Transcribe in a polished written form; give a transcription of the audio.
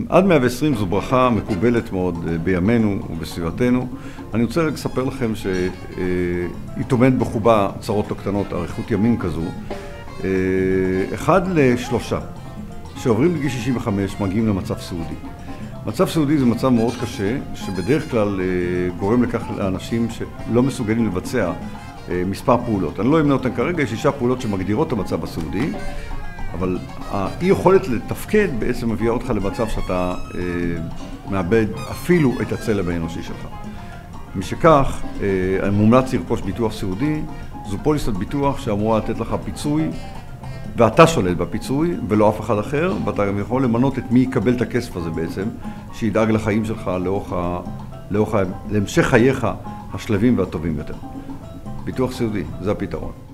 עד 120 זו ברכה מקובלת מאוד בימינו ובסביבתנו. אני רוצה רק לספר לכם שהיא טומנת בחובה צרות לא קטנות, אריכות ימים כזו. 1 ל-3 שעוברים לגיל 65 מגיעים למצב סיעודי. מצב סיעודי זה מצב מאוד קשה, שבדרך כלל גורם לכך לאנשים שלא מסוגלים לבצע מספר פעולות. אני לא אמנה אותן כרגע, יש 6 פעולות שמגדירות את המצב הסיעודי, אבל האי יכולת לתפקד בעצם מביאה אותך למצב שאתה מאבד אפילו את הצלם האנושי שלך. משכך, מומלץ לרכוש ביטוח סיעודי. זו פוליסת ביטוח שאמורה לתת לך פיצוי, ואתה שולט בפיצוי ולא אף אחד אחר, ואתה גם יכול למנות את מי יקבל את הכסף הזה בעצם, שידאג לחיים שלך להמשך חייך השלבים והטובים יותר. ביטוח סיעודי, זה הפתרון.